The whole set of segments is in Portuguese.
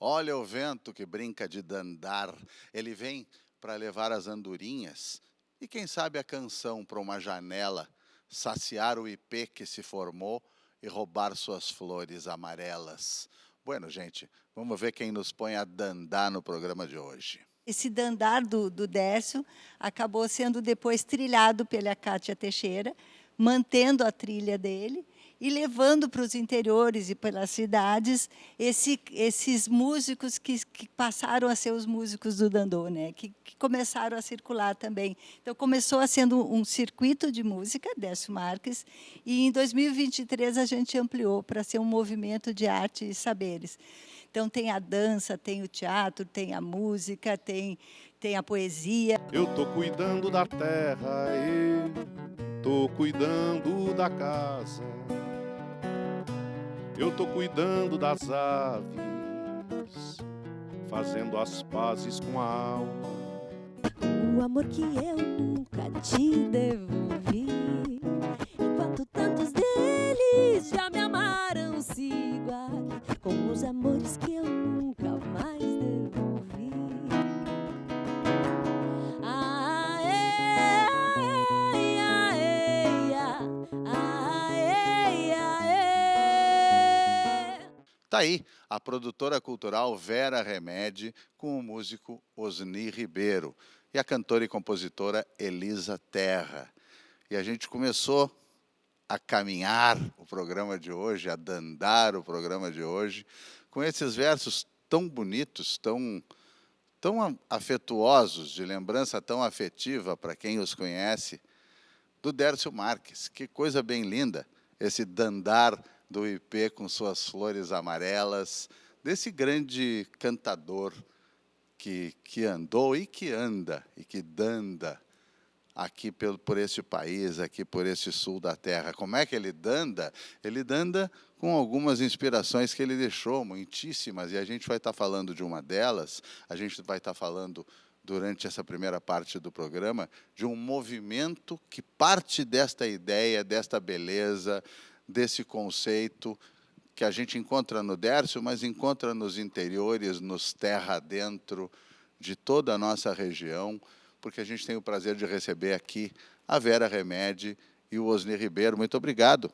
Olha o vento que brinca de dandar, ele vem para levar as andorinhas e quem sabe a canção para uma janela, saciar o ipê que se formou e roubar suas flores amarelas. Bueno, gente, vamos ver quem nos põe a dandar no programa de hoje. Esse dandar do Décio acabou sendo depois trilhado pela Cátia Teixeira, mantendo a trilha dele e levando para os interiores e pelas cidades esses músicos que passaram a ser os músicos do dandô, né? que começaram a circular também. Então, começou sendo um circuito de música, Décio Marques, e em 2023 a gente ampliou para ser um movimento de arte e saberes. Então, tem a dança, tem o teatro, tem a música, tem a poesia. Eu tô cuidando da terra, tô cuidando da casa. Eu tô cuidando das aves, fazendo as pazes com a alma. O amor que eu nunca te devolvi, enquanto tantos deles já me amaram, sigo aqui com os amores que eu nunca mais devolvi. Tá aí a produtora cultural Vera Remedi com o músico Osni Ribeiro e a cantora e compositora Elisa Terra. E a gente começou a caminhar o programa de hoje, a dandar o programa de hoje, com esses versos tão bonitos, tão afetuosos, de lembrança tão afetiva para quem os conhece, do Dércio Marques. Que coisa bem linda, esse dandar do ipê com suas flores amarelas, desse grande cantador que andou e que anda e que danda aqui por este país, aqui por este sul da terra. Como é que ele danda? Ele danda com algumas inspirações que ele deixou, muitíssimas, e a gente vai estar falando de uma delas, a gente vai estar falando, durante essa primeira parte do programa, de um movimento que parte desta ideia, desta beleza, desse conceito que a gente encontra no Dércio, mas encontra nos interiores, nos terra dentro de toda a nossa região, porque a gente tem o prazer de receber aqui a Vera Remedi e o Osni Ribeiro. Muito obrigado.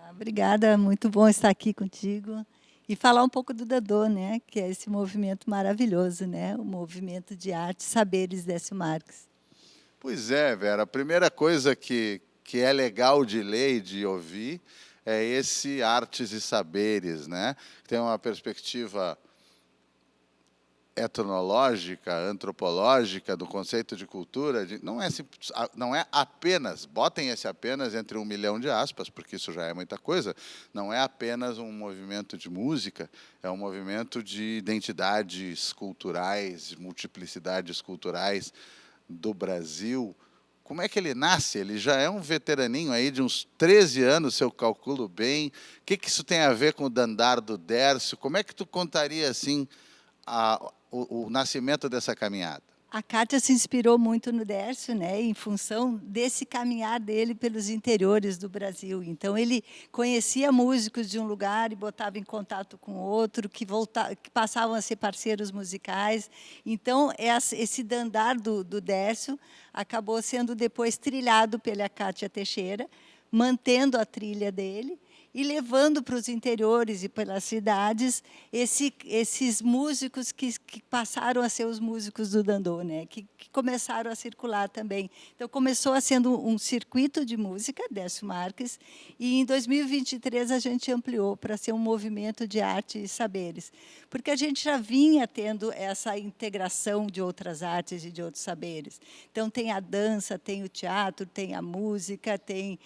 Obrigada, muito bom estar aqui contigo e falar um pouco do dandô, né? Que é esse movimento maravilhoso, né? O movimento de arte e saberes Décio Marques. Pois é, Vera, a primeira coisa que é legal de ler e de ouvir é esse artes e saberes, né? Tem uma perspectiva etnológica, antropológica do conceito de cultura, não é apenas, botem esse apenas entre 1 milhão de aspas, porque isso já é muita coisa, não é apenas um movimento de música, é um movimento de identidades culturais, de multiplicidades culturais do Brasil. Como é que ele nasce? Ele já é um veteraninho aí de uns 13 anos, se eu calculo bem. O que isso tem a ver com o dandar do Dércio? Como é que tu contaria assim o nascimento dessa caminhada? A Cátia se inspirou muito no Dércio, né, em função desse caminhar dele pelos interiores do Brasil. Então, ele conhecia músicos de um lugar e botava em contato com outro, que passavam a ser parceiros musicais. Então, esse dandar do Dércio acabou sendo depois trilhado pela Cátia Teixeira, mantendo a trilha dele e levando para os interiores e pelas cidades esses músicos que passaram a ser os músicos do dandô, né? que começaram a circular também. Então, começou sendo um circuito de música, Décio Marques, e em 2023 a gente ampliou para ser um movimento de arte e saberes, porque a gente já vinha tendo essa integração de outras artes e de outros saberes. Então, tem a dança, tem o teatro, tem a música, tem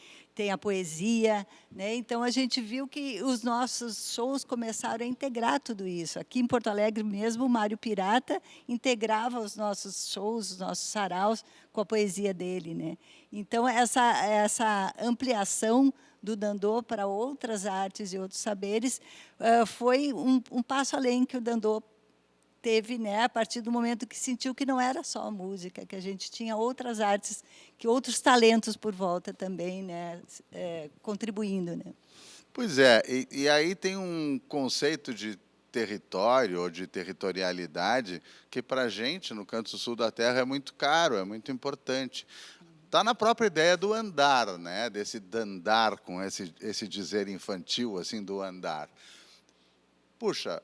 a poesia, né? Então, a gente viu que os nossos shows começaram a integrar tudo isso. Aqui em Porto Alegre mesmo, o Mário Pirata integrava os nossos shows, os nossos saraus, com a poesia dele, né? Então, essa ampliação do dandô para outras artes e outros saberes foi um passo além que o dandô teve, né, a partir do momento que sentiu que não era só a música, que a gente tinha outras artes, que outros talentos por volta também, né, contribuindo, né. Pois é, e aí tem um conceito de território ou de territorialidade que, para a gente, no canto sul da terra, é muito caro, é muito importante. Está na própria ideia do andar, né? Desse dandar, com esse dizer infantil, assim, do andar. Puxa,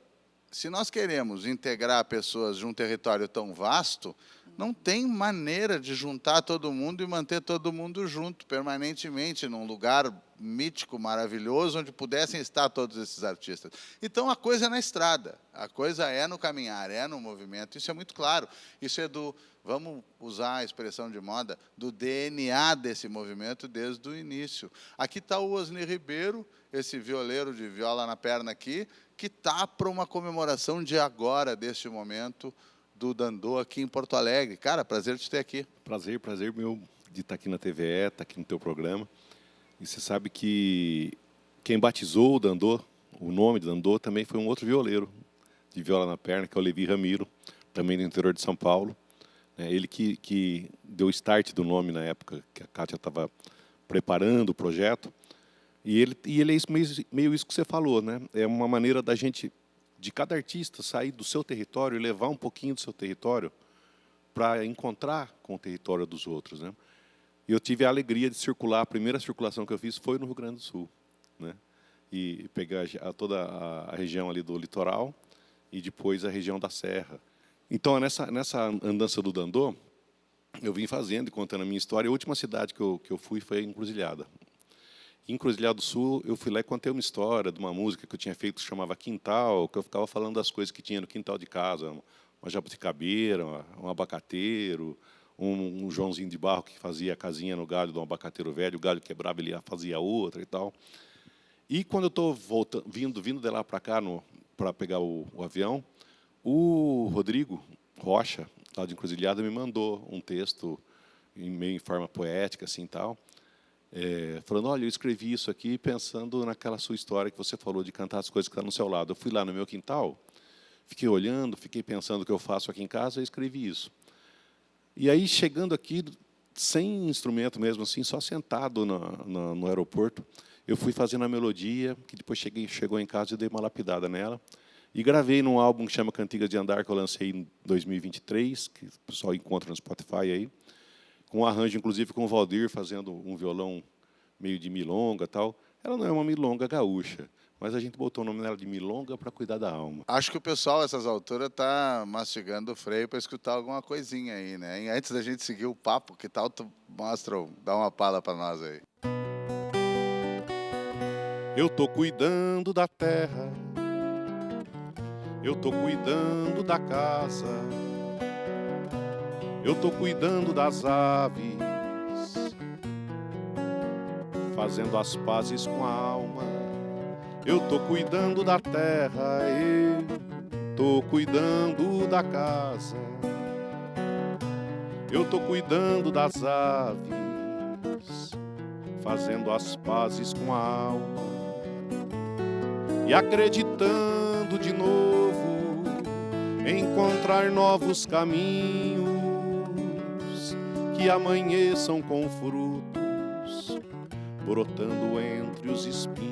se nós queremos integrar pessoas de um território tão vasto, não tem maneira de juntar todo mundo e manter todo mundo junto permanentemente num lugar mítico, maravilhoso, onde pudessem estar todos esses artistas. Então, a coisa é na estrada, a coisa é no caminhar, é no movimento. Isso é muito claro. Isso é vamos usar a expressão de moda, do DNA desse movimento desde o início. Aqui está o Osni Ribeiro, esse violeiro de viola na perna aqui, que está para uma comemoração de agora, deste momento, do Dandô aqui em Porto Alegre. Cara, prazer de te ter aqui. Prazer meu de estar aqui na TVE, estar aqui no teu programa. E você sabe que quem batizou o Dandô, o nome do Dandô, também foi um outro violeiro de viola na perna, que é o Levi Ramiro, também do interior de São Paulo. Ele que deu o start do nome na época que a Kátia estava preparando o projeto. E ele é meio isso que você falou, né? É uma maneira da gente, de cada artista, sair do seu território e levar um pouquinho do seu território para encontrar com o território dos outros, né? E eu tive a alegria de circular, a primeira circulação que eu fiz foi no Rio Grande do Sul, né? E pegar toda a região ali do litoral e depois a região da Serra. Então, nessa andança do Dandô, eu vim fazendo e contando a minha história. A última cidade que eu fui foi Encruzilhada. Em Encruzilhada do Sul, eu fui lá e contei uma história de uma música que eu tinha feito que chamava Quintal, que eu ficava falando das coisas que tinha no quintal de casa, uma jabuticabeira, um abacateiro, um Joãozinho de barro que fazia a casinha no galho de um abacateiro velho, o galho quebrava, ele fazia outra e tal. E quando eu estou vindo de lá para cá para pegar o avião, o Rodrigo Rocha, lá de Encruzilhada, me mandou um texto meio em forma poética, assim, tal, falando, olha, eu escrevi isso aqui pensando naquela sua história que você falou de cantar as coisas que estão no seu lado. Eu fui lá no meu quintal, fiquei olhando, fiquei pensando o que eu faço aqui em casa e escrevi isso. E aí, chegando aqui, sem instrumento mesmo, assim, só sentado no aeroporto, eu fui fazendo a melodia, que depois chegou em casa e dei uma lapidada nela. E gravei num álbum que chama Cantigas de Andar, que eu lancei em 2023, que o pessoal encontra no Spotify aí, com um arranjo, inclusive, com o Valdir fazendo um violão meio de milonga e tal. Ela não é uma milonga gaúcha, mas a gente botou o nome dela de Milonga para cuidar da alma. Acho que o pessoal, a essas alturas, está mastigando o freio para escutar alguma coisinha aí, né? E antes da gente seguir o papo, que tal tu dá uma pala para nós aí? Eu tô cuidando da terra, eu tô cuidando da casa, eu tô cuidando das aves, fazendo as pazes com a alma. Eu tô cuidando da terra, eu tô cuidando da casa, eu tô cuidando das aves, fazendo as pazes com a alma. E acreditando de novo em encontrar novos caminhos que amanheçam com frutos brotando entre os espinhos,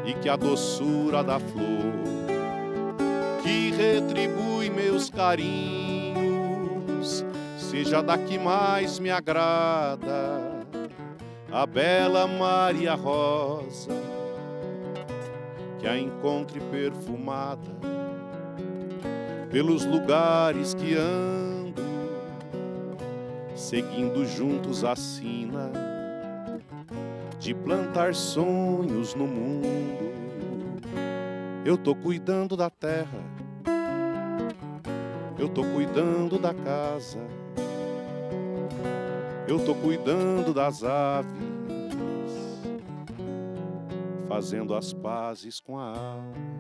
e que a doçura da flor que retribui meus carinhos seja da que mais me agrada, a bela Maria Rosa, que a encontre perfumada pelos lugares que ando, seguindo juntos a sina de plantar sonhos no mundo. Eu tô cuidando da terra, eu tô cuidando da casa, eu tô cuidando das aves, fazendo as pazes com a alma.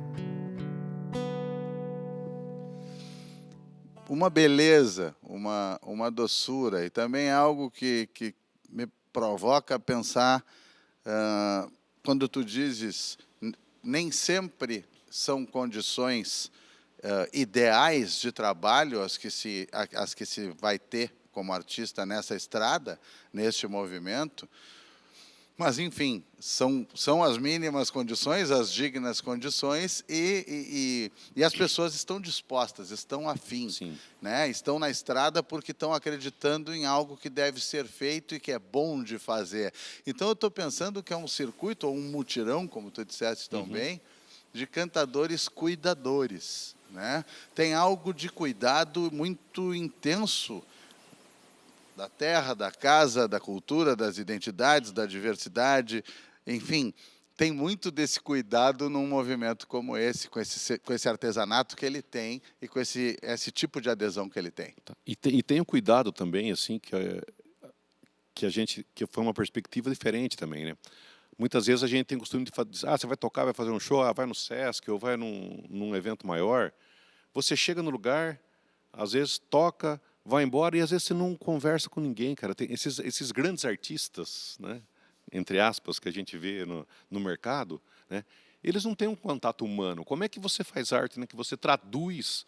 Uma beleza, uma doçura, e também algo que me provoca a pensar, quando tu dizes, nem sempre são condições ideais de trabalho as que se vai ter como artista nessa estrada, neste movimento, Mas, enfim, são as mínimas condições, as dignas condições, e as pessoas estão dispostas, estão afim, né? Estão na estrada porque estão acreditando em algo que deve ser feito e que é bom de fazer. Então, eu estou pensando que é um circuito, ou um mutirão, como tu disseste tão bem, de cantadores cuidadores, né? Tem algo de cuidado muito intenso da terra, da casa, da cultura, das identidades, da diversidade, enfim, tem muito desse cuidado num movimento como esse, com esse artesanato que ele tem e com esse tipo de adesão que ele tem. E tem um cuidado também, assim, que foi uma perspectiva diferente também, né? Muitas vezes a gente tem o costume de fazer, você vai tocar, vai fazer um show, vai no Sesc ou vai num evento maior, você chega no lugar, às vezes toca, vai embora e às vezes você não conversa com ninguém, cara. Tem esses grandes artistas, né, entre aspas, que a gente vê no mercado, né, eles não têm um contato humano. Como é que você faz arte, né, que você traduz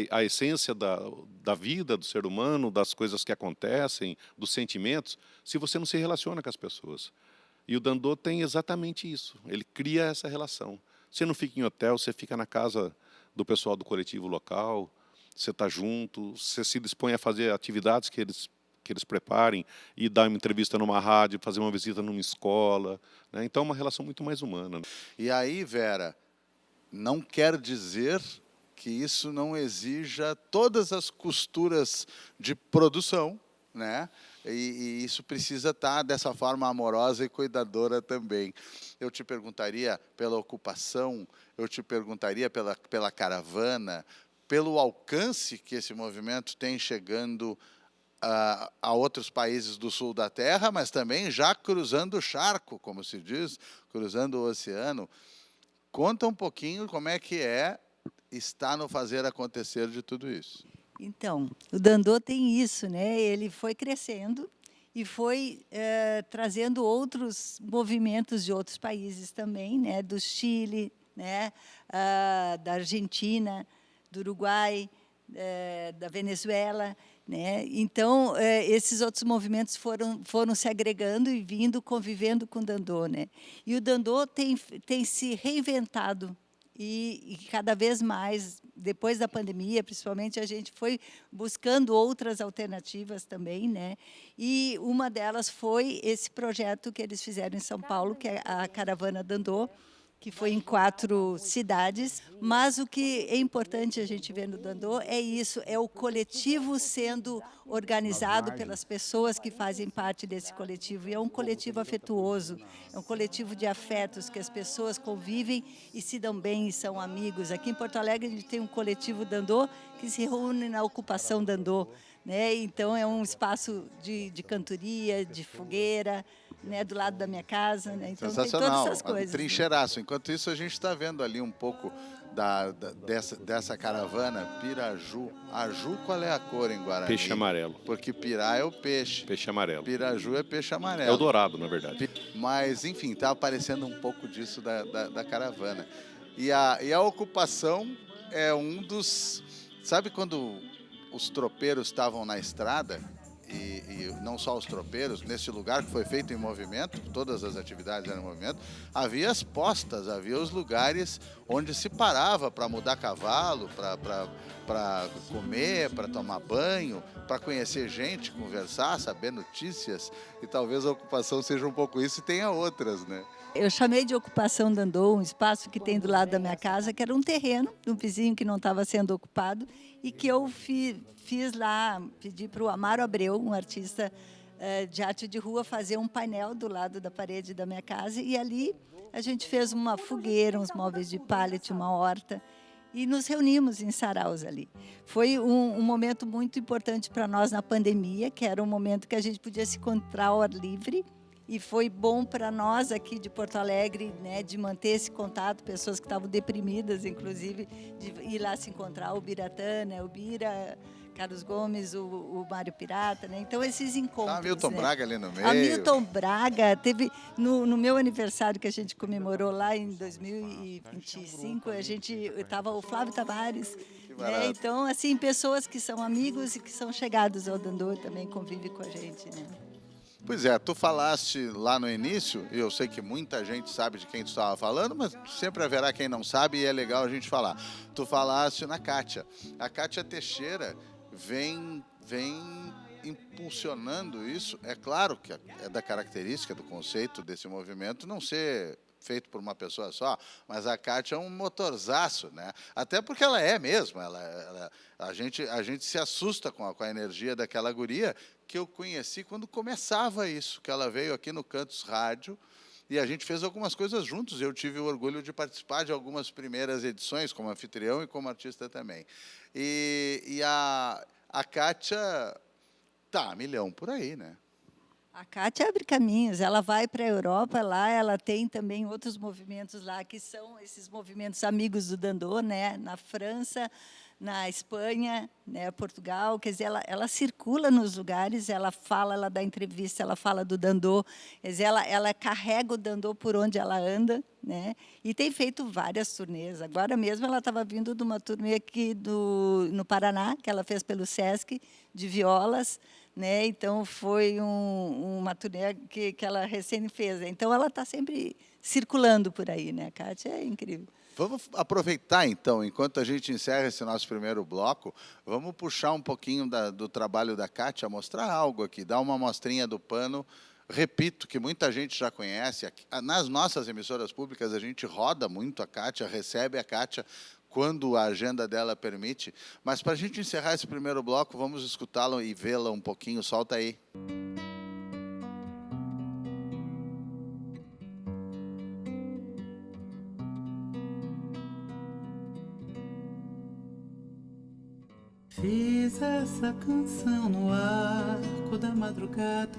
a essência da vida do ser humano, das coisas que acontecem, dos sentimentos, se você não se relaciona com as pessoas? E o Dandô tem exatamente isso. Ele cria essa relação. Você não fica em hotel, você fica na casa do pessoal do coletivo local, você está junto, você se dispõe a fazer atividades que eles preparem, e dar uma entrevista numa rádio, fazer uma visita numa escola, né? Então é uma relação muito mais humana. E aí, Vera, não quer dizer que isso não exija todas as costuras de produção, né? E isso precisa estar dessa forma amorosa e cuidadora também. Eu te perguntaria pela ocupação, eu te perguntaria pela caravana, pelo alcance que esse movimento tem chegando a outros países do sul da Terra, mas também já cruzando o charco, como se diz, cruzando o oceano. Conta um pouquinho como é que estar no fazer acontecer de tudo isso. Então, o Dandô tem isso, né? Ele foi crescendo e foi trazendo outros movimentos de outros países também, né? Do Chile, né? Da Argentina, do Uruguai, da Venezuela, né? Então, esses outros movimentos foram se agregando e vindo, convivendo com o Dandô, né? E o Dandô tem se reinventado e cada vez mais, depois da pandemia, principalmente, a gente foi buscando outras alternativas também, né? E uma delas foi esse projeto que eles fizeram em São Paulo, que é a Caravana Dandô, que foi em 4 cidades, mas o que é importante a gente ver no Dandô é isso, é o coletivo sendo organizado pelas pessoas que fazem parte desse coletivo, e é um coletivo afetuoso, é um coletivo de afetos, que as pessoas convivem e se dão bem e são amigos. Aqui em Porto Alegre a gente tem um coletivo Dandô que se reúne na Ocupação Dandô, né? Então é um espaço de cantoria, de fogueira, né, do lado da minha casa, né? Então tem todas essas coisas. Trincheiraço. Enquanto isso, a gente está vendo ali um pouco dessa caravana Piraju. Aju, qual é a cor em Guarani? Peixe amarelo. Porque pirá é o peixe. Peixe amarelo. Piraju é peixe amarelo. É o dourado, na verdade. Mas, enfim, está aparecendo um pouco disso da caravana. E a ocupação é um dos... Sabe quando os tropeiros estavam na estrada? E não só os tropeiros, nesse lugar que foi feito em movimento, todas as atividades eram em movimento, havia as postas, havia os lugares onde se parava para mudar cavalo, para comer, para tomar banho, para conhecer gente, conversar, saber notícias, e talvez a ocupação seja um pouco isso e tenha outras, né? Eu chamei de Ocupação Dandô, um espaço que tem do lado da minha casa, que era um terreno de um vizinho que não estava sendo ocupado, e que eu fiz lá, pedi para o Amaro Abreu, um artista de arte de rua, fazer um painel do lado da parede da minha casa, e ali a gente fez uma fogueira, uns móveis de pallet, uma horta, e nos reunimos em saraus ali. Foi um momento muito importante para nós na pandemia, que era um momento que a gente podia se encontrar ao ar livre, e foi bom para nós aqui de Porto Alegre, né, de manter esse contato, pessoas que estavam deprimidas, inclusive, de ir lá se encontrar, o Biratã, né, o Bira, Carlos Gomes, o Mário Pirata, né? Então, esses encontros. A Milton, né? Braga ali no meio. A Milton Braga teve, no meu aniversário que a gente comemorou lá em 2025, estava o Flávio Tavares. Né? Então, assim, pessoas que são amigos e que são chegados ao Dandô também convivem com a gente, né? Pois é, tu falaste lá no início, e eu sei que muita gente sabe de quem tu estava falando, mas sempre haverá quem não sabe e é legal a gente falar. Tu falaste na Kátia. A Kátia Teixeira vem impulsionando isso. É claro que é da característica, do conceito desse movimento não ser feito por uma pessoa só, mas a Kátia é um motorzaço, né? Até porque ela é mesmo, a gente se assusta com a energia daquela guria que eu conheci quando começava isso, que ela veio aqui no Cantos Rádio e a gente fez algumas coisas juntos. Eu tive o orgulho de participar de algumas primeiras edições como anfitrião e como artista também. E a Kátia tá a milhão por aí, né? A Kátia abre caminhos, ela vai para a Europa, lá ela tem também outros movimentos lá, que são esses movimentos amigos do Dandô, né? Na França, na Espanha, né? Portugal, quer dizer, ela circula nos lugares, ela fala, ela dá entrevista, ela fala do Dandô, quer dizer, ela carrega o Dandô por onde ela anda, né? E tem feito várias turnês. Agora mesmo ela estava vindo de uma turnê aqui no Paraná, que ela fez pelo Sesc, de violas, né? Então, foi uma turnê que ela recém fez. Então, ela está sempre circulando por aí, né? A Kátia é incrível. Vamos aproveitar, então, enquanto a gente encerra esse nosso primeiro bloco, vamos puxar um pouquinho do trabalho da Kátia, mostrar algo aqui, dar uma amostrinha do pano. Repito que muita gente já conhece. Nas nossas emissoras públicas, a gente roda muito a Kátia, recebe a Kátia quando a agenda dela permite. Mas, para a gente encerrar esse primeiro bloco, vamos escutá-la e vê-la um pouquinho. Solta aí. Fiz essa canção no arco da madrugada,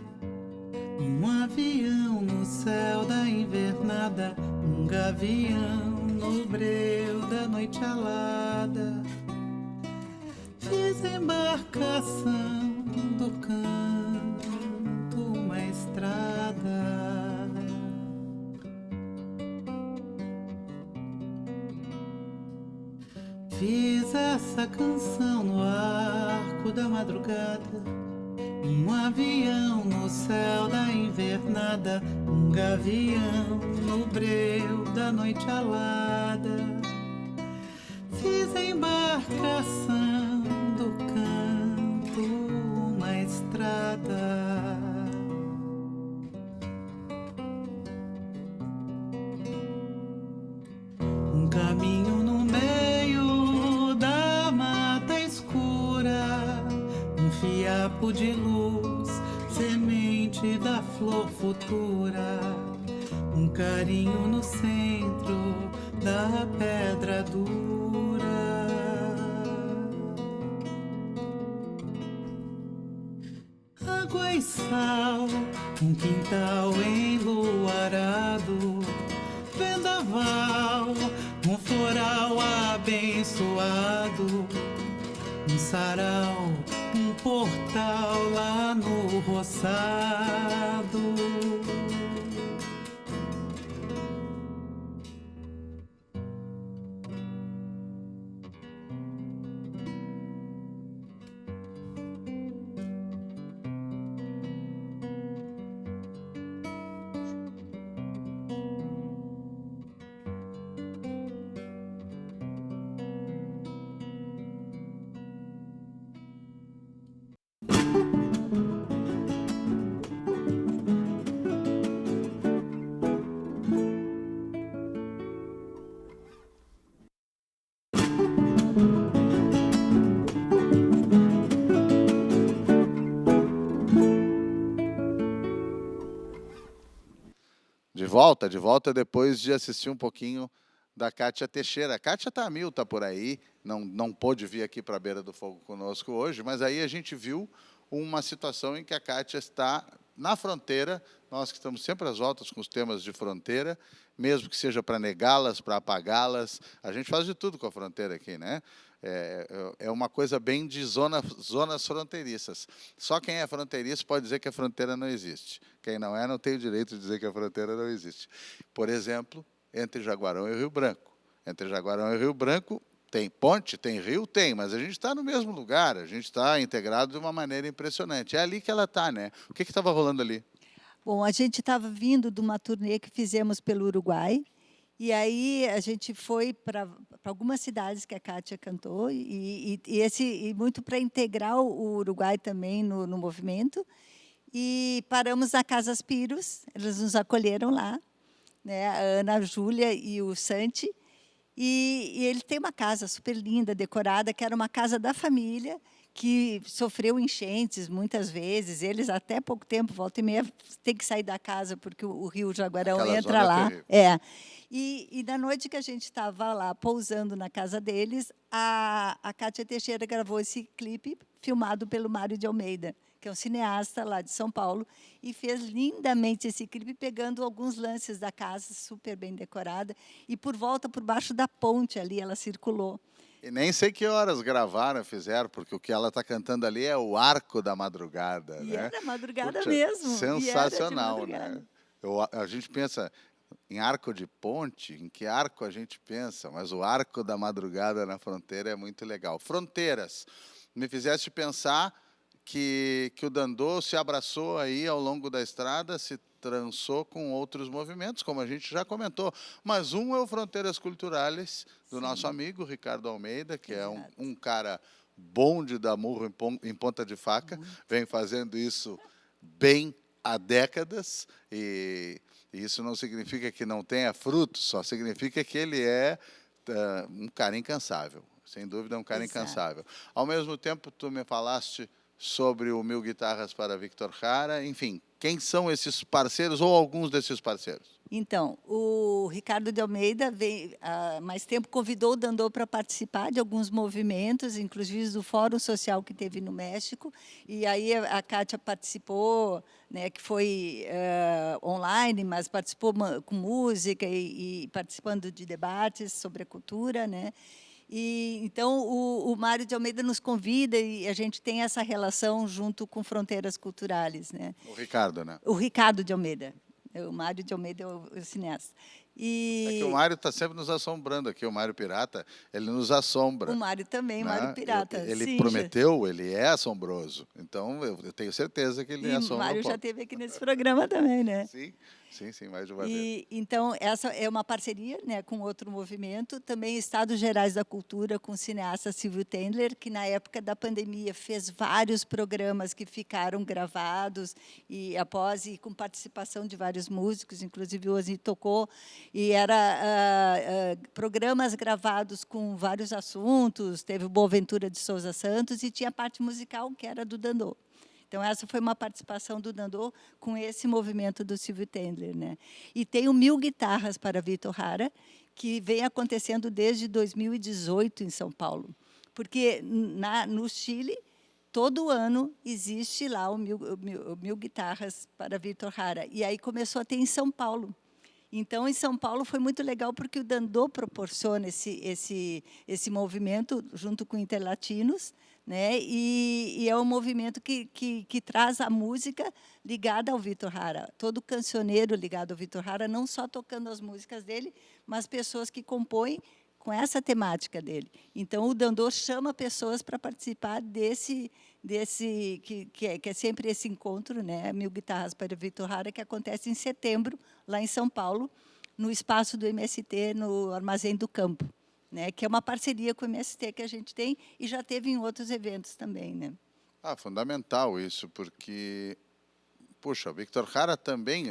em um avião no céu da invernada, um gavião no breu da noite alada. Fiz a embarcação do canto, uma estrada. Fiz essa canção no arco da madrugada, em um avião no céu da invernada, um gavião no breu da noite alada. Fiz a embarcação do canto, uma estrada. Um caminho no meio da mata escura, um fiapo de luz, semente da flor futura, um carinho no centro da pedra dura. Água e sal, um quintal enluarado, vendaval, um floral abençoado, um sarau, um portal lá no roçado. De volta depois de assistir um pouquinho da Kátia Teixeira. A Kátia tá a mil, tá por aí, não pôde vir aqui para a Beira do Fogo conosco hoje, mas aí a gente viu uma situação em que a Kátia está na fronteira, nós que estamos sempre às voltas com os temas de fronteira, mesmo que seja para negá-las, para apagá-las, a gente faz de tudo com a fronteira aqui, né? É uma coisa bem de zonas fronteiriças. Só quem é fronteiriço pode dizer que a fronteira não existe. Quem não é, não tem o direito de dizer que a fronteira não existe. Por exemplo, entre Jaguarão e Rio Branco. Entre Jaguarão e Rio Branco, tem ponte, tem rio, tem, mas a gente está no mesmo lugar, a gente está integrado de uma maneira impressionante. É ali que ela está, né? O que estava rolando ali? Bom, a gente estava vindo de uma turnê que fizemos pelo Uruguai, e aí a gente foi para algumas cidades que a Kátia cantou, e muito para integrar o Uruguai também no movimento. E paramos na Casa Piros, eles nos acolheram lá, né, a Ana, a Júlia e o Santi. E ele tem uma casa super linda, decorada, que era uma casa da família, que sofreu enchentes muitas vezes. Eles, até pouco tempo, volta e meia, têm que sair da casa, porque o rio Jaguarão Aquela entra zona é lá. terrível. E na noite que a gente estava lá, pousando na casa deles, a Kátia Teixeira gravou esse clipe, filmado pelo Mário de Almeida, que é um cineasta lá de São Paulo, e fez lindamente esse clipe, pegando alguns lances da casa, super bem decorada, e por baixo da ponte ali, ela circulou. E nem sei que horas gravaram, fizeram, porque o que ela está cantando ali é o Arco da Madrugada. E né? era madrugada Puxa, mesmo. Sensacional, E era de né? madrugada. A gente pensa em arco de ponte, em que arco a gente pensa, mas o Arco da Madrugada na fronteira é muito legal. Fronteiras, me fizeste pensar que o Dandô se abraçou aí ao longo da estrada, se trançou com outros movimentos, como a gente já comentou. Mas um é o Fronteiras Culturais, do nosso amigo Ricardo Almeida, que é um cara bom de dar murro em ponta de faca, vem fazendo isso bem há décadas, e isso não significa que não tenha frutos, só significa que ele é um cara incansável, sem dúvida, um cara incansável. Ao mesmo tempo, tu me falaste sobre o Mil Guitarras para Victor Jara, enfim, quem são esses parceiros ou alguns desses parceiros? Então, o Ricardo de Almeida, há mais tempo, convidou o Dandô para participar de alguns movimentos, inclusive do Fórum Social que teve no México, e aí a Kátia participou, né, que foi online, mas participou com música e participando de debates sobre a cultura, né? E, então, o Mário de Almeida nos convida e a gente tem essa relação junto com Fronteiras Culturais, né? O Ricardo, né? O Ricardo de Almeida. O Mário de Almeida é o cineasta. É que o Mário está sempre nos assombrando aqui, o Mário Pirata, ele nos assombra. O Mário também, né? Mário Pirata. Ele sim, prometeu, ele é assombroso. Então, eu tenho certeza que ele e assombra o Mário um pouco. já esteve aqui nesse programa também, né? Sim, mais de uma vez. Então, essa é uma parceria, né, com outro movimento, também Estados Gerais da Cultura, com o cineasta Silvio Tendler, que na época da pandemia fez vários programas que ficaram gravados e com participação de vários músicos, inclusive o Ozzy tocou, e era programas gravados com vários assuntos, teve o Boaventura de Souza Santos e tinha a parte musical, que era do Dandô. Então, essa foi uma participação do Dandô com esse movimento do Silvio Tendler, né? E tem o Mil Guitarras para Victor Jara, que vem acontecendo desde 2018 em São Paulo. Porque no Chile, todo ano existe lá o Mil Guitarras para Victor Jara. E aí começou a ter em São Paulo. Então, em São Paulo, foi muito legal, porque o Dandô proporciona esse movimento junto com Interlatinos, né? E é um movimento que traz a música ligada ao Victor Jara. Todo cancioneiro ligado ao Victor Jara, não só tocando as músicas dele, mas pessoas que compõem com essa temática dele. Então, o Dandô chama pessoas para participar desse que é sempre esse encontro, né? Mil Guitarras para Victor Jara, que acontece em setembro, lá em São Paulo, no espaço do MST, no Armazém do Campo, né? Que é uma parceria com o MST que a gente tem e já teve em outros eventos também, né? Fundamental isso, porque, puxa, o Victor Jara também,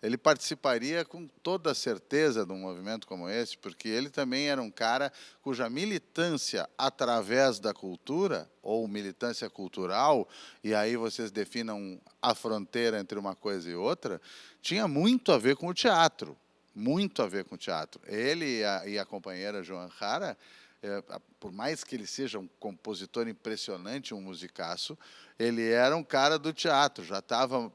ele participaria com toda certeza de um movimento como esse, porque ele também era um cara cuja militância através da cultura, ou militância cultural, e aí vocês definam a fronteira entre uma coisa e outra, tinha muito a ver com o teatro, muito a ver com o teatro. Ele e a companheira Joan Jara, por mais que ele seja um compositor impressionante, um musicaço, ele era um cara do teatro, já estava...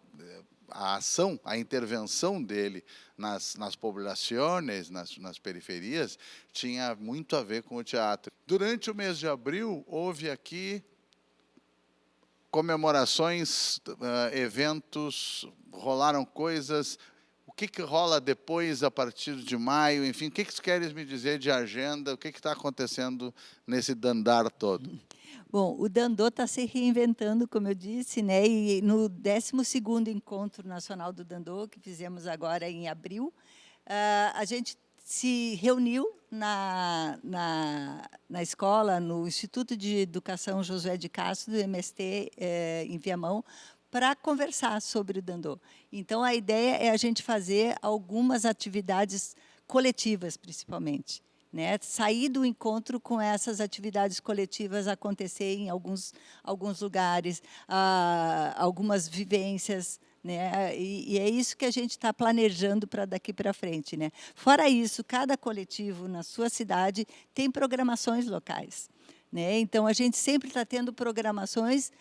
A ação, a intervenção dele nas populações, nas periferias, tinha muito a ver com o teatro. Durante o mês de abril, houve aqui comemorações, eventos, rolaram coisas. O que rola depois, a partir de maio? Enfim, o que tu queres me dizer de agenda? O que está acontecendo nesse dandar todo? Bom, o Dandô está se reinventando, como eu disse, né? E no 12º Encontro Nacional do Dandô, que fizemos agora em abril, a gente se reuniu na escola, no Instituto de Educação Josué de Castro, do MST, em Viamão, para conversar sobre o Dandô. Então, a ideia é a gente fazer algumas atividades coletivas, principalmente, né? Sair do encontro com essas atividades coletivas acontecer em alguns lugares, algumas vivências, né? E é isso que a gente está planejando para daqui para frente, né? Fora isso, cada coletivo na sua cidade tem programações locais, né? Então, a gente sempre está tendo programações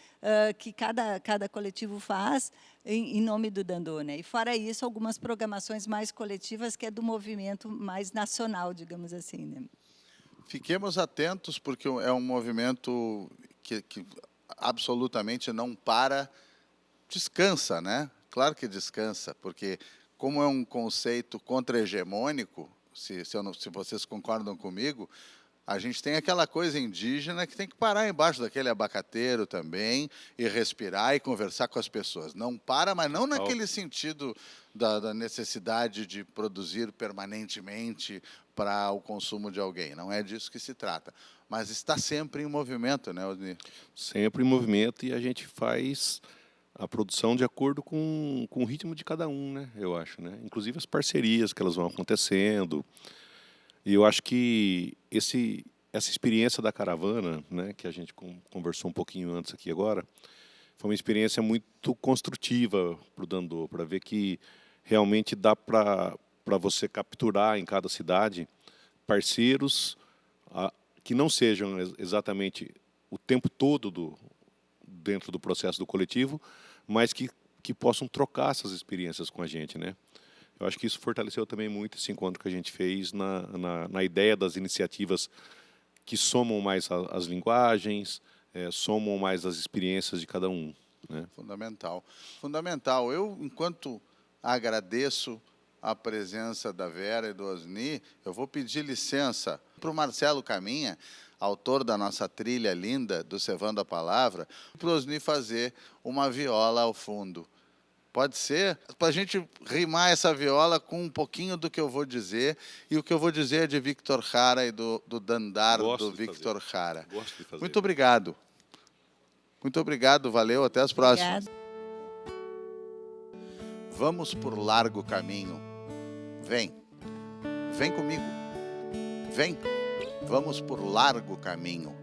que cada coletivo faz em nome do Dandô, né? E, fora isso, algumas programações mais coletivas, que é do movimento mais nacional, digamos assim, né? Fiquemos atentos, porque é um movimento que absolutamente não para, descansa, né? Claro que descansa, porque como é um conceito contra-hegemônico, se vocês concordam comigo, a gente tem aquela coisa indígena que tem que parar embaixo daquele abacateiro também e respirar e conversar com as pessoas. Não para, mas não naquele sentido da necessidade de produzir permanentemente para o consumo de alguém. Não é disso que se trata. Mas está sempre em movimento, né, Osni? Sempre em movimento, e a gente faz a produção de acordo com o ritmo de cada um, né? Eu acho, né? Inclusive as parcerias que elas vão acontecendo. E eu acho que essa experiência da caravana, né, que a gente conversou um pouquinho antes aqui agora, foi uma experiência muito construtiva para o Dandô, para ver que realmente dá para você capturar em cada cidade parceiros que não sejam exatamente o tempo todo dentro do processo do coletivo, mas que possam trocar essas experiências com a gente, né? Eu acho que isso fortaleceu também muito esse encontro que a gente fez na ideia das iniciativas que somam mais as linguagens, somam mais as experiências de cada um, né? Fundamental. Fundamental. Eu, enquanto agradeço a presença da Vera e do Osni, eu vou pedir licença para o Marcelo Caminha, autor da nossa trilha linda do Cevando a Palavra, para o Osni fazer uma viola ao fundo. Pode ser? Para a gente rimar essa viola com um pouquinho do que eu vou dizer, e o que eu vou dizer é de Victor Jara e do Dandar do Victor Jara. Gosto de fazer. Muito obrigado. Muito obrigado, valeu, até as próximas. Obrigada. Vamos por largo caminho. Vem comigo. Vem, vamos por largo caminho.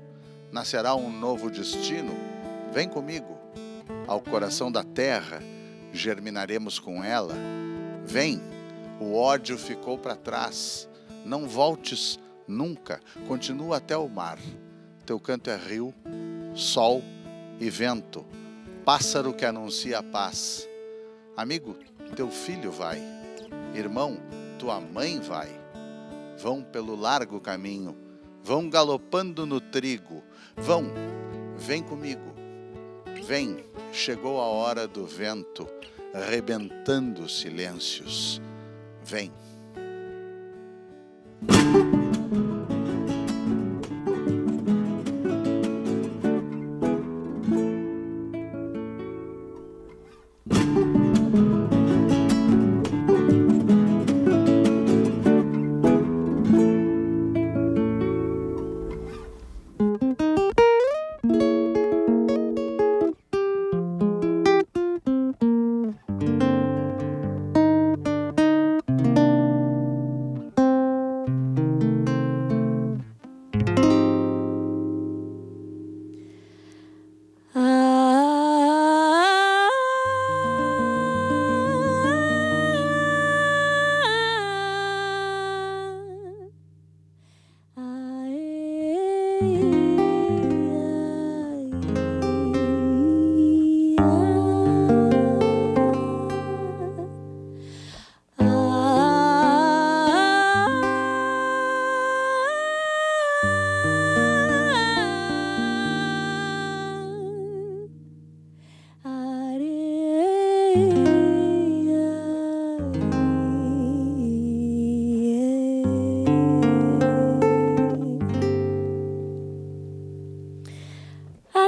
Nascerá um novo destino. Vem comigo. Ao coração da terra, germinaremos com ela. Vem, o ódio ficou para trás. Não voltes nunca, continua até o mar. Teu canto é rio, sol e vento, pássaro que anuncia a paz. Amigo, teu filho vai. Irmão, tua mãe vai. Vão pelo largo caminho, vão galopando no trigo. Vão, vem comigo. Vem, chegou a hora do vento, arrebentando silêncios. Vem.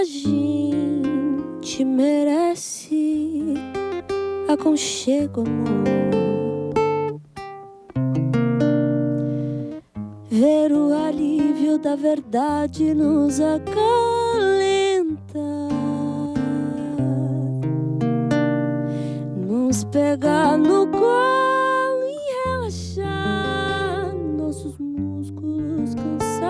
A gente merece aconchego, amor. Ver o alívio da verdade nos acalenta. Nos pegar no colo e relaxar nossos músculos cansados.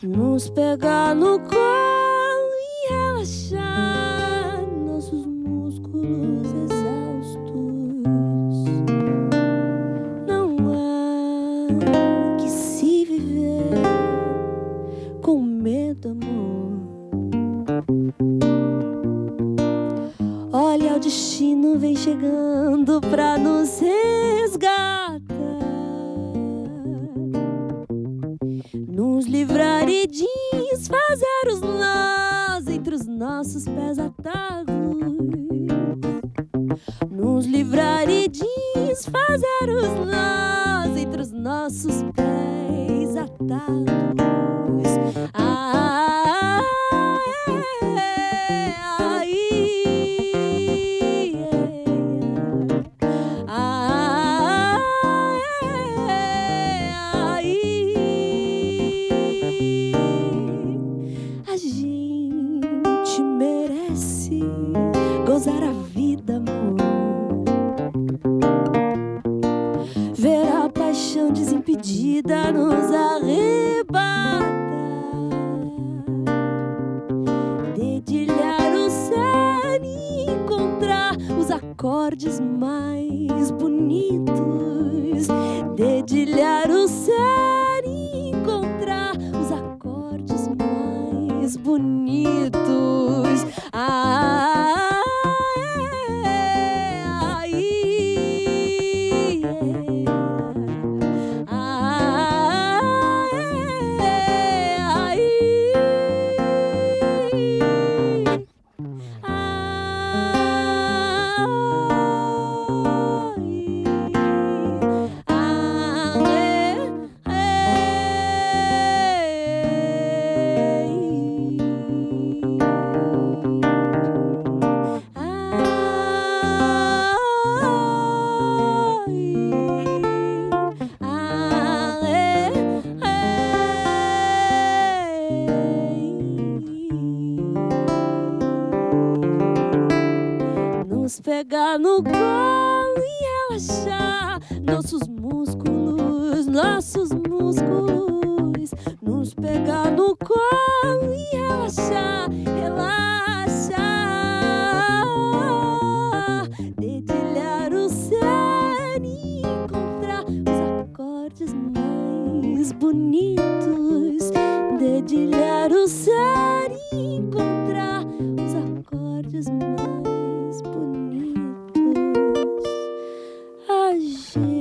Nos pegar no colo e relaxar nossos músculos exaustos. Não há que se viver com medo, amor. Olha, o destino vem chegando pra nos resgatar, nos livrar e desfazer os nós entre os nossos pés atados. Nos livrar e desfazer os nós entre os nossos pés atados. A gente merece gozar a vida, amor. Ver a paixão desimpedida nos arrebata. Dedilhar o céu e encontrar os acordes mais bonitos. Dedilhar o céu e encontrar os acordes mais bonitos. Nos pegar no colo e relaxar nossos músculos, nossos músculos. Nos pegar no colo e relaxar, relaxar. Dedilhar o céu e encontrar os acordes mais bonitos. Dedilhar o céu e encontrar os acordes mais bonitos. A gente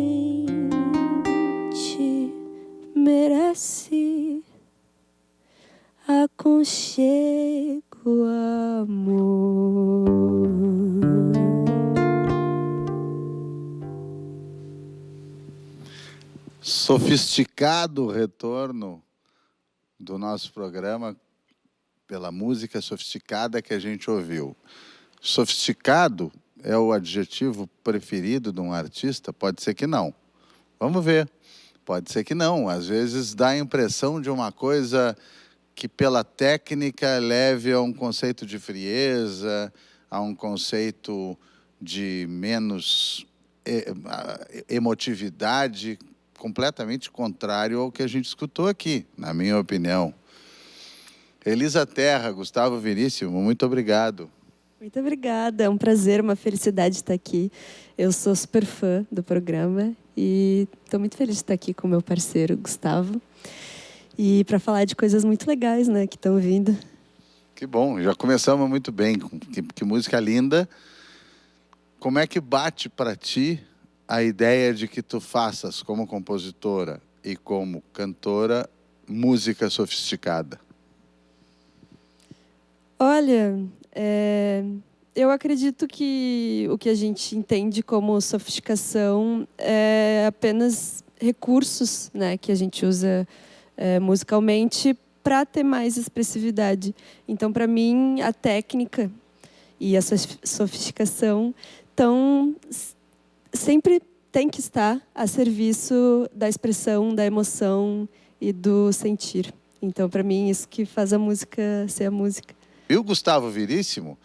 merece aconchego, amor. Sofisticado retorno do nosso programa pela música sofisticada que a gente ouviu. Sofisticado é o adjetivo preferido de um artista? Pode ser que não. Vamos ver. Pode ser que não. Às vezes dá a impressão de uma coisa que pela técnica leve a um conceito de frieza, a um conceito de menos emotividade, completamente contrário ao que a gente escutou aqui, na minha opinião. Elisa Terra, Gustavo Veríssimo, muito obrigado. Muito obrigada, é um prazer, uma felicidade estar aqui. Eu sou super fã do programa e estou muito feliz de estar aqui com o meu parceiro, Gustavo. E para falar de coisas muito legais, né, que estão vindo. Que bom, já começamos muito bem. Que música linda. Como é que bate para ti a ideia de que tu faças, como compositora e como cantora, música sofisticada? Olha, eu acredito que o que a gente entende como sofisticação é apenas recursos, né, que a gente usa musicalmente para ter mais expressividade. Então, para mim, a técnica e a sofisticação sempre tem que estar a serviço da expressão, da emoção e do sentir. Então, para mim, isso que faz a música ser a música. E o Gustavo Veríssimo,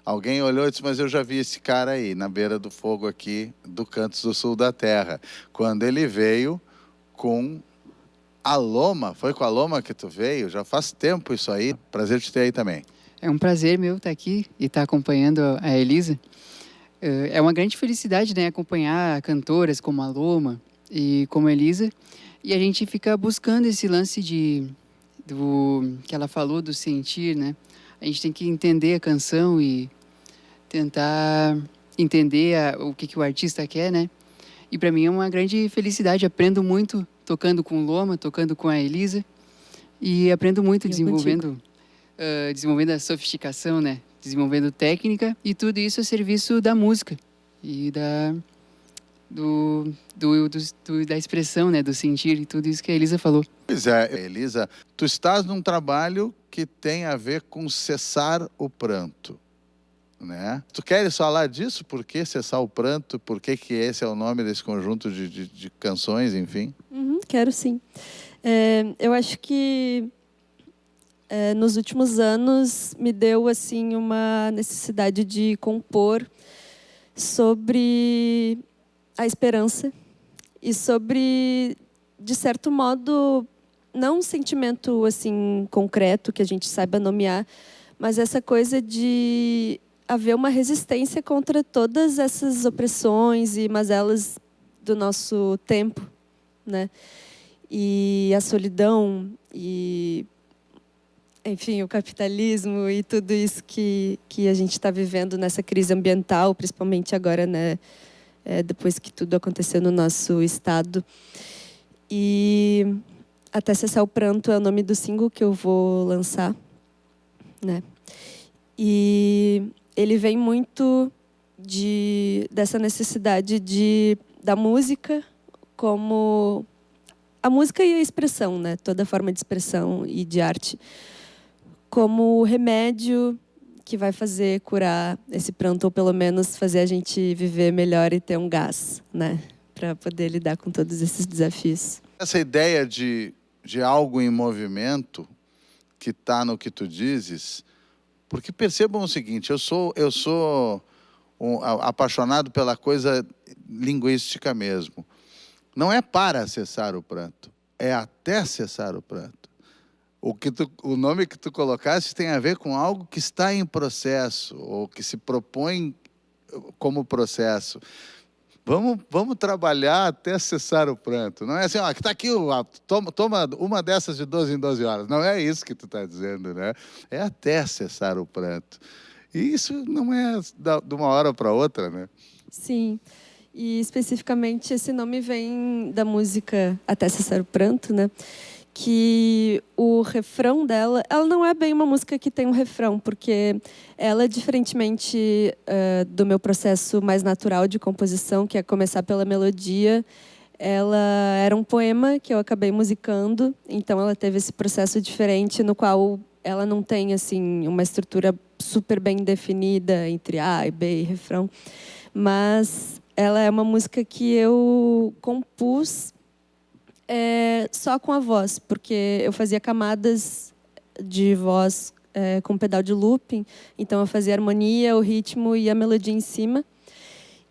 alguém olhou e disse, mas eu já vi esse cara aí, na beira do fogo aqui, do Cantos do Sul da Terra. Quando ele veio com a Loma, foi com a Loma que tu veio? Já faz tempo isso aí. Prazer te ter aí também. É um prazer meu estar aqui e estar acompanhando a Elisa. É uma grande felicidade, né, acompanhar cantoras como a Loma e como a Elisa. E a gente fica buscando esse lance que ela falou do sentir, né? A gente tem que entender a canção e tentar entender o que o artista quer, né? E para mim é uma grande felicidade. Aprendo muito tocando com Loma, tocando com a Elisa. E aprendo muito desenvolvendo a sofisticação, né? Desenvolvendo técnica, e tudo isso a serviço da música e da expressão, né? Do sentir, e tudo isso que a Elisa falou. Pois é, Elisa, tu estás num trabalho que tem a ver com cessar o pranto, né? Tu queres falar disso? Por que cessar o pranto? Por que esse é o nome desse conjunto de canções, enfim? Quero sim. Eu acho que nos últimos anos me deu assim uma necessidade de compor sobre a esperança e sobre, de certo modo, não um sentimento assim concreto que a gente saiba nomear, mas essa coisa de haver uma resistência contra todas essas opressões e mazelas do nosso tempo, né? E a solidão e, enfim, o capitalismo e tudo isso que a gente está vivendo nessa crise ambiental, principalmente agora, né? Depois que tudo aconteceu no nosso estado. E Até Cessar o Pranto é o nome do single que eu vou lançar, né? E ele vem muito dessa necessidade da música como a música e a expressão, né? Toda forma de expressão e de arte como remédio que vai fazer curar esse pranto, ou pelo menos fazer a gente viver melhor e ter um gás, né? Para poder lidar com todos esses desafios. Essa ideia de algo em movimento que está no que tu dizes, porque percebam o seguinte, eu sou apaixonado pela coisa linguística mesmo. Não é para cessar o pranto, é até cessar o pranto. O nome que tu colocaste tem a ver com algo que está em processo, ou que se propõe como processo. Vamos trabalhar até cessar o pranto. Não é assim, está aqui, toma uma dessas de 12 em 12 horas. Não é isso que tu está dizendo, né? É até cessar o pranto. E isso não é de uma hora para outra, né? Sim. E especificamente esse nome vem da música Até Cessar o Pranto, né? Que o refrão dela, ela não é bem uma música que tem um refrão, porque ela, diferentemente do meu processo mais natural de composição, que é começar pela melodia, ela era um poema que eu acabei musicando, então ela teve esse processo diferente no qual ela não tem assim uma estrutura super bem definida entre A e B e refrão, mas ela é uma música que eu compus só com a voz, porque eu fazia camadas de voz com pedal de looping, então eu fazia a harmonia, o ritmo e a melodia em cima,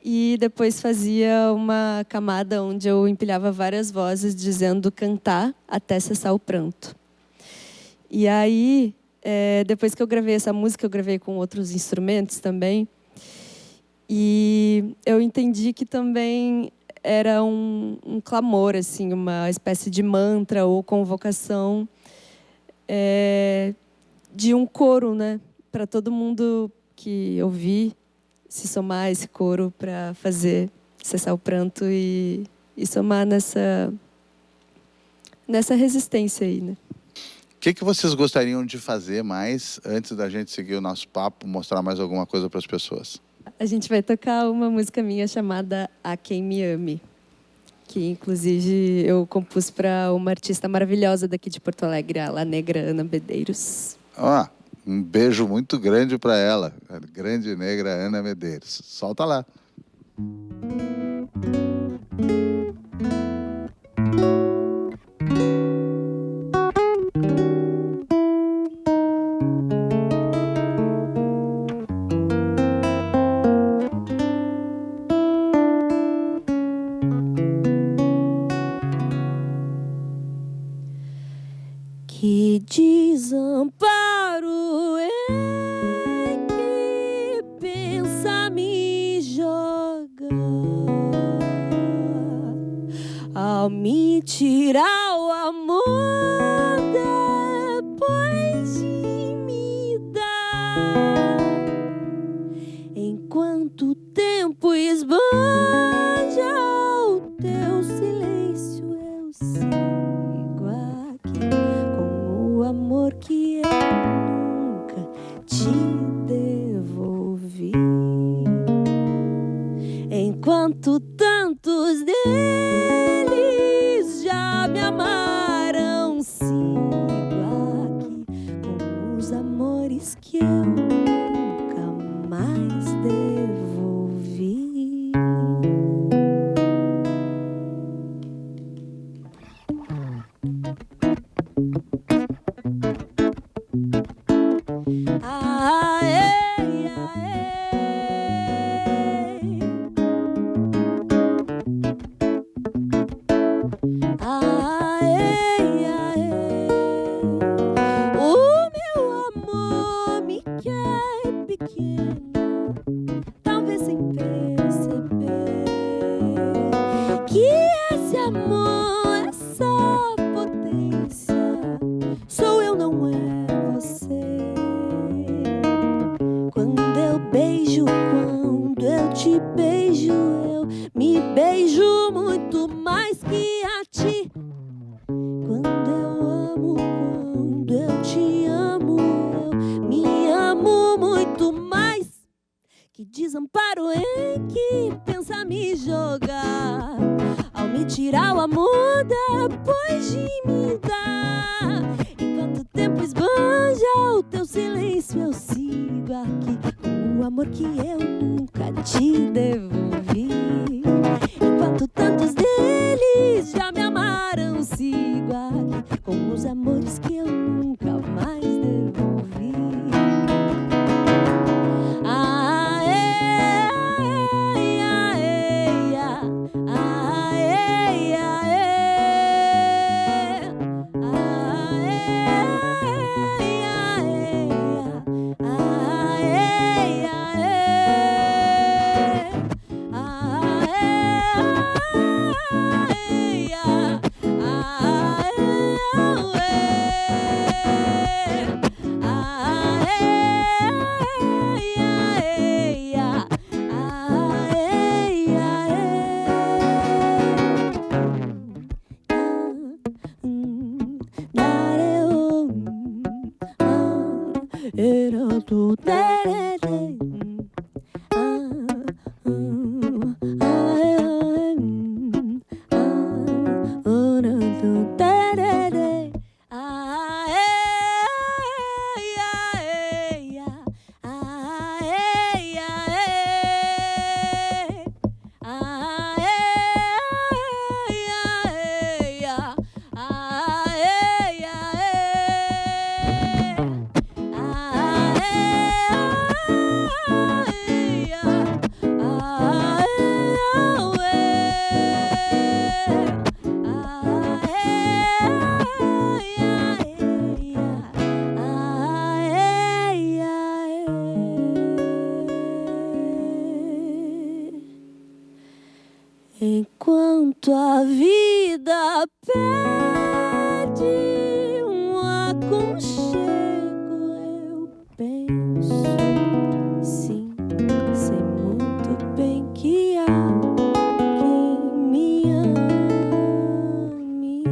e depois fazia uma camada onde eu empilhava várias vozes dizendo cantar até cessar o pranto. E aí, depois que eu gravei essa música, eu gravei com outros instrumentos também, e eu entendi que também era um clamor, assim, uma espécie de mantra ou convocação de um coro, né? Para todo mundo que ouvir se somar a esse coro para fazer cessar o pranto e somar nessa resistência aí, né? O que vocês gostariam de fazer mais antes da gente seguir o nosso papo, mostrar mais alguma coisa para as pessoas? A gente vai tocar uma música minha chamada A Quem Me Ame, que inclusive eu compus para uma artista maravilhosa daqui de Porto Alegre, a La Negra Ana Medeiros. Ó, um beijo muito grande para ela, a grande negra Ana Medeiros. Solta lá. Que desamparo em que pensa me jogar ao me tirar o amor depois de me dar, enquanto o tempo esbanja o teu silêncio, eu sigo aqui com o amor que eu nunca te devolvi. Enquanto tantos deles já me amaram, sigo aqui com os amores que eu nunca mais devolvi. O meu amor me quer pequena, talvez sem perceber que esse amor, essa potência, sou eu, não é você. Quando eu beijo, quando eu te beijo, eu me beijo muito mais que a ti. Quando eu amo, quando eu te amo, eu me amo muito mais. Que desamparo em que pensa me jogar ao me tirar o amor depois de me dar. Enquanto o tempo esbanja o teu silêncio, eu sigo aqui com o amor que eu nunca te devolvi. Enquanto tantos deles já me amaram, sigo aqui com os amores que eu nunca mais devolvi. Enquanto a vida pede um aconchego, eu penso, sim, sei muito bem que há quem me ame.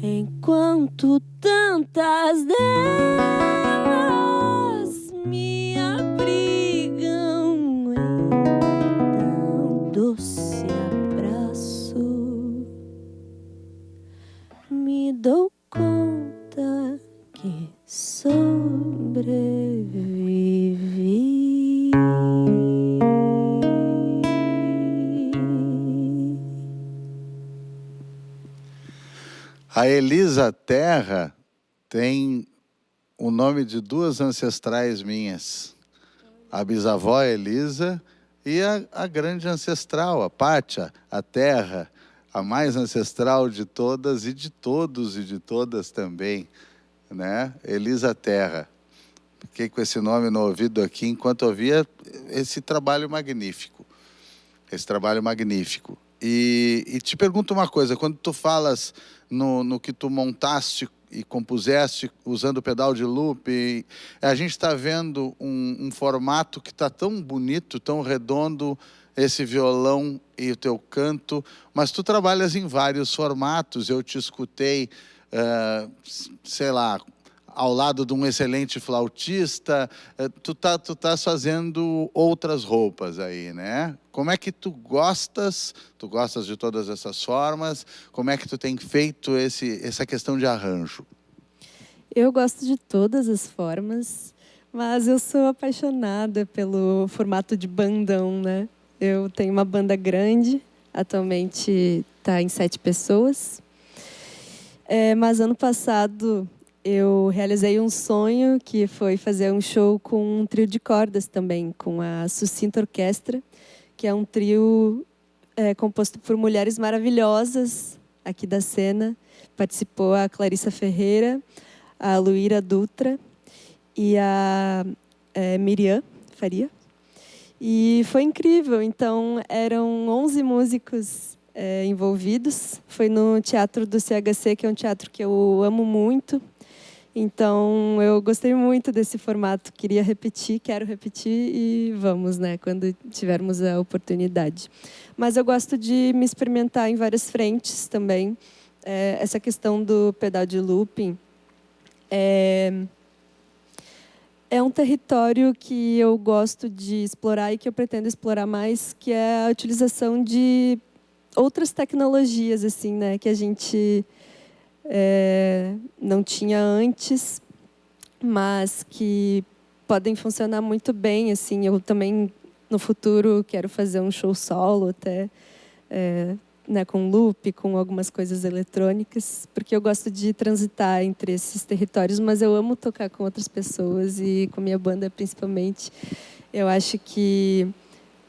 Enquanto tantas delas me abrigam em tão doce me dou conta que sobrevivi. A Elisa Terra tem o nome de duas ancestrais minhas. A bisavó Elisa e a grande ancestral, a Pátia, a Terra, a mais ancestral de todas e de todos e de todas também, né? Elisa Terra. Fiquei com esse nome no ouvido aqui enquanto ouvia esse trabalho magnífico. Esse trabalho magnífico. E te pergunto uma coisa, quando tu falas no que tu montaste e compuseste usando o pedal de loop, a gente está vendo um formato que está tão bonito, tão redondo, esse violão e o teu canto, mas tu trabalhas em vários formatos. Eu te escutei, sei lá, ao lado de um excelente flautista, tu tá fazendo outras roupas aí, né? Como é que tu gostas de todas essas formas? Como é que tu tem feito essa questão de arranjo? Eu gosto de todas as formas, mas eu sou apaixonada pelo formato de bandão, né? Eu tenho uma banda grande, atualmente está em 7 pessoas. Mas ano passado eu realizei um sonho que foi fazer um show com um trio de cordas também, com a Sucinta Orquestra, que é um trio composto por mulheres maravilhosas aqui da cena. Participou a Clarissa Ferreira, a Luíra Dutra e a Miriam Faria. E foi incrível. Então, eram 11 músicos envolvidos. Foi no Teatro do CHC, que é um teatro que eu amo muito. Então, eu gostei muito desse formato. Queria repetir, quero repetir e vamos, né, quando tivermos a oportunidade. Mas eu gosto de me experimentar em várias frentes também. Essa questão do pedal de looping é um território que eu gosto de explorar e que eu pretendo explorar mais, que é a utilização de outras tecnologias, assim, né, que a gente não tinha antes, mas que podem funcionar muito bem. Assim, eu também, no futuro, quero fazer um show solo, até né, com loop, com algumas coisas eletrônicas, porque eu gosto de transitar entre esses territórios, mas eu amo tocar com outras pessoas e com a minha banda, principalmente. Eu acho que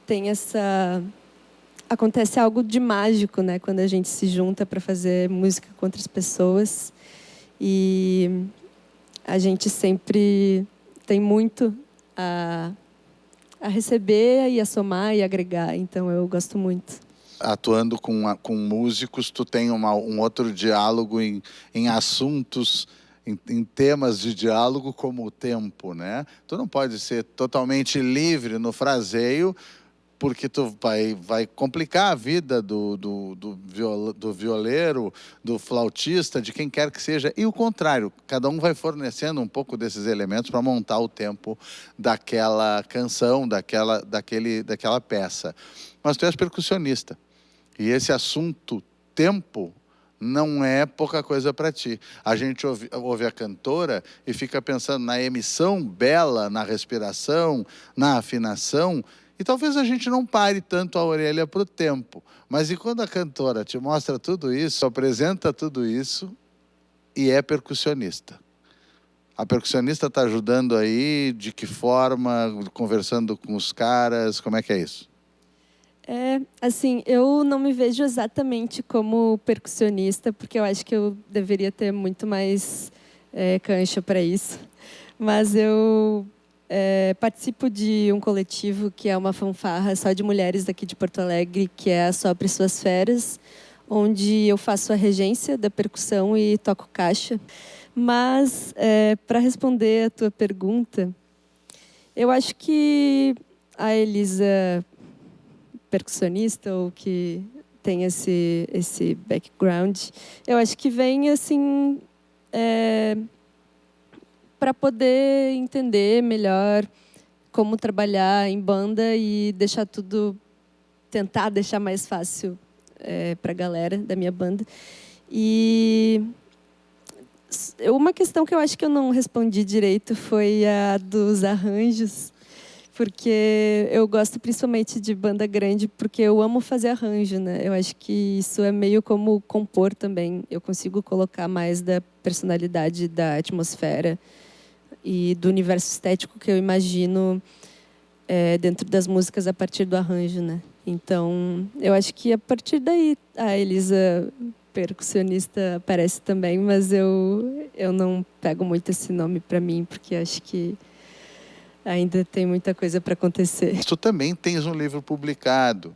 tem acontece algo de mágico, né, quando a gente se junta para fazer música com outras pessoas. E a gente sempre tem muito a receber e a somar e agregar. Então, eu gosto muito. Atuando com músicos, tu tem um outro diálogo em assuntos, em temas de diálogo, como o tempo, né? Tu não pode ser totalmente livre no fraseio, porque tu vai complicar a vida do violeiro, do flautista, de quem quer que seja. E o contrário, cada um vai fornecendo um pouco desses elementos para montar o tempo daquela canção, daquela peça. Mas tu és percussionista. E esse assunto, tempo, não é pouca coisa para ti. A gente ouve a cantora e fica pensando na emissão bela, na respiração, na afinação, e talvez a gente não pare tanto a orelha para o tempo. Mas e quando a cantora te mostra tudo isso, apresenta tudo isso e é percussionista? A percussionista está ajudando aí? De que forma? Conversando com os caras? Como é que é isso? Assim, eu não me vejo exatamente como percussionista, porque eu acho que eu deveria ter muito mais cancha para isso. Mas eu participo de um coletivo que é uma fanfarra só de mulheres daqui de Porto Alegre, que é a Sopre Suas Feras, onde eu faço a regência da percussão e toco caixa. Mas, para responder a tua pergunta, eu acho que a Elisa percussionista, ou que tem esse background, eu acho que vem assim para poder entender melhor como trabalhar em banda e tentar deixar mais fácil para a galera da minha banda. E Uma questão que eu acho que eu não respondi direito foi a dos arranjos, porque eu gosto principalmente de banda grande, porque eu amo fazer arranjo, né? Eu acho que isso é meio como compor também. Eu consigo colocar mais da personalidade, da atmosfera e do universo estético que eu imagino dentro das músicas a partir do arranjo, né? Então, eu acho que a partir daí a Elisa, percussionista, aparece também, mas eu não pego muito esse nome para mim, porque acho que ainda tem muita coisa para acontecer. Tu também tens um livro publicado.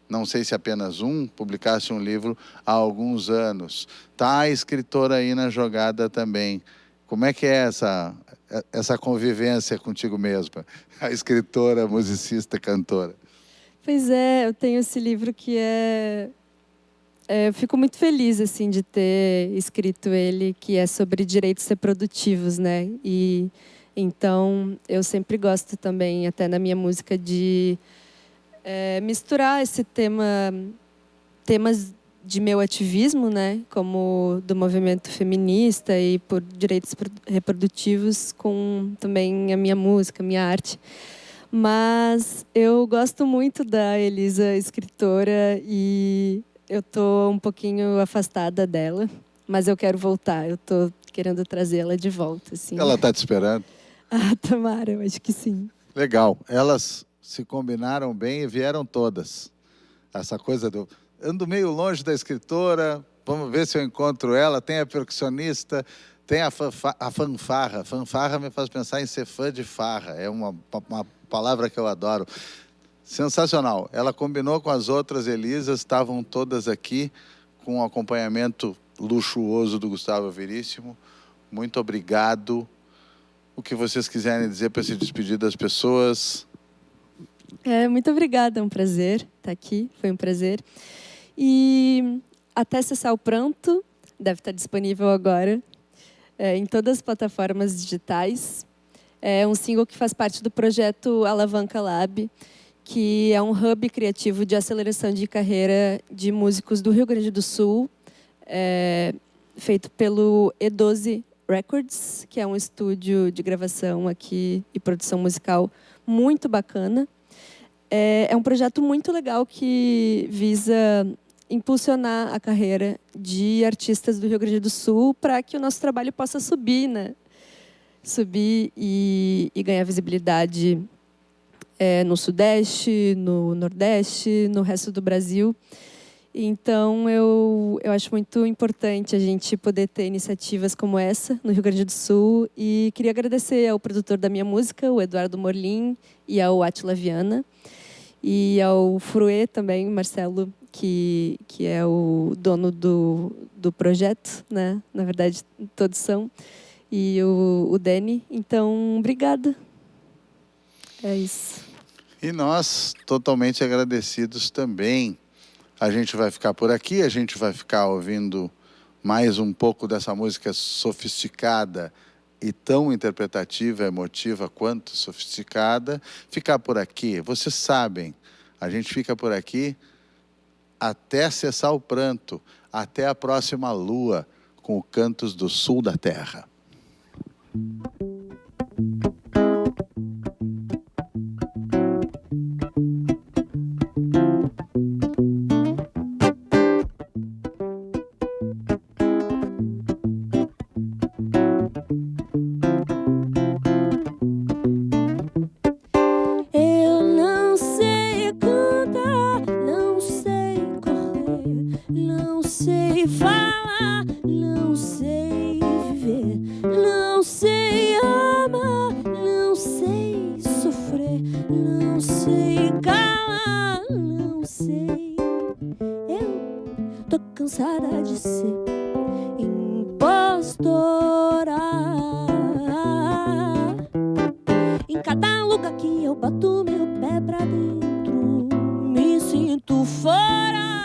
Não sei se apenas um, publicaste um livro há alguns anos. Tá a escritora aí na jogada também. Como é que é essa convivência contigo mesma? A escritora, musicista, cantora. Pois é, eu tenho esse livro que eu fico muito feliz assim de ter escrito ele, que é sobre direitos reprodutivos, né? E então eu sempre gosto também, até na minha música, de misturar esse temas de meu ativismo, né, como do movimento feminista e por direitos reprodutivos, com também a minha música, a minha arte. Mas eu gosto muito da Elisa, escritora, e eu tô um pouquinho afastada dela, mas eu quero voltar. Eu tô querendo trazê-la de volta, assim. Ela está te esperando? Ah, tomara, eu acho que sim. Legal. Elas se combinaram bem e vieram todas. Essa coisa do... Ando meio longe da escritora, vamos ver se eu encontro ela. Tem a percussionista, tem a fanfarra. Fanfarra me faz pensar em ser fã de farra. É uma palavra que eu adoro. Sensacional. Ela combinou com as outras Elisas, estavam todas aqui com um acompanhamento luxuoso do Gustavo Veríssimo. Muito obrigado. O que vocês quiserem dizer para se despedir das pessoas? Muito obrigada, é um prazer estar aqui, foi um prazer. E Até Cessar o Pranto deve estar disponível agora em todas as plataformas digitais. É um single que faz parte do projeto Alavanca Lab, que é um hub criativo de aceleração de carreira de músicos do Rio Grande do Sul, feito pelo E12 Records, que é um estúdio de gravação aqui e produção musical muito bacana. É um projeto muito legal que visa impulsionar a carreira de artistas do Rio Grande do Sul para que o nosso trabalho possa subir, né? Subir e ganhar visibilidade no Sudeste, no Nordeste, no resto do Brasil. Então, eu acho muito importante a gente poder ter iniciativas como essa no Rio Grande do Sul. E queria agradecer ao produtor da minha música, o Eduardo Morlin, e ao Átila Viana. E ao Fruê também, Marcelo, que é o dono do projeto, né? Na verdade, todos são. E o Dani. Então, obrigada. É isso. E nós, totalmente agradecidos também. A gente vai ficar por aqui, a gente vai ficar ouvindo mais um pouco dessa música sofisticada e tão interpretativa, emotiva quanto sofisticada. Ficar por aqui, vocês sabem, a gente fica por aqui até cessar o pranto, até a próxima lua, com o Cantos do Sul da Terra. Cansada de ser impostora. Em cada lugar que eu bato meu pé pra dentro, me sinto fora.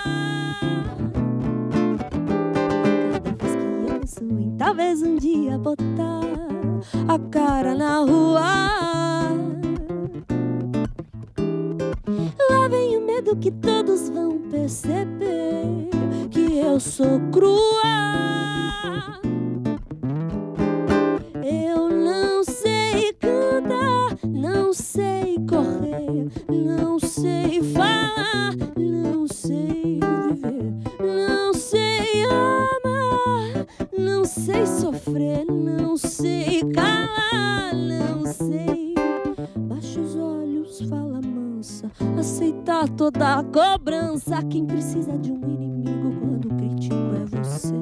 Cada vez que eu penso em talvez um dia botar a cara na rua, lá vem o medo que todos vão perceber que eu sou crua. sei sofrer, não sei calar, não sei. Baixa os olhos, fala mansa, aceitar toda a cobrança. Quem precisa de um inimigo quando o crítico é você?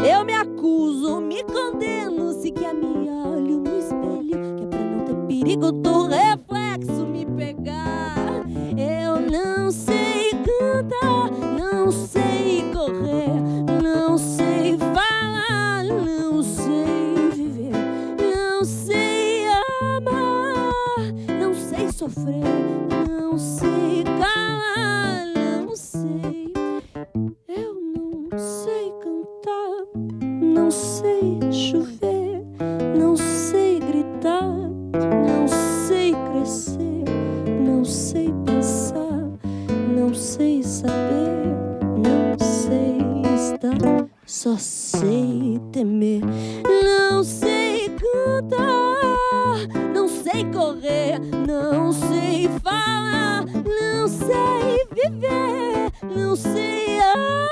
Eu me acuso, me condeno, se quer me olho no espelho, que é pra não ter perigo do reflexo me pegar. Eu não sei cantar, não sei correr, não sei falar, não sei viver, não sei amar, não sei sofrer, não sei calar, não sei. Eu não sei cantar, não sei chover, não sei gritar, não sei crescer, não sei pensar, não sei saber, não sei estar, só sei temer. Não sei cantar, não sei correr, não sei falar, não sei viver, não sei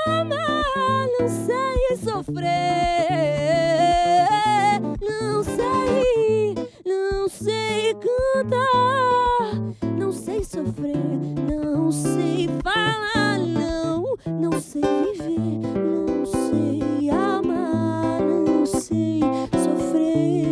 amar, não sei sofrer, não sei cantar, não sei sofrer, não sei falar, não sei viver, não sei amar, não sei sofrer.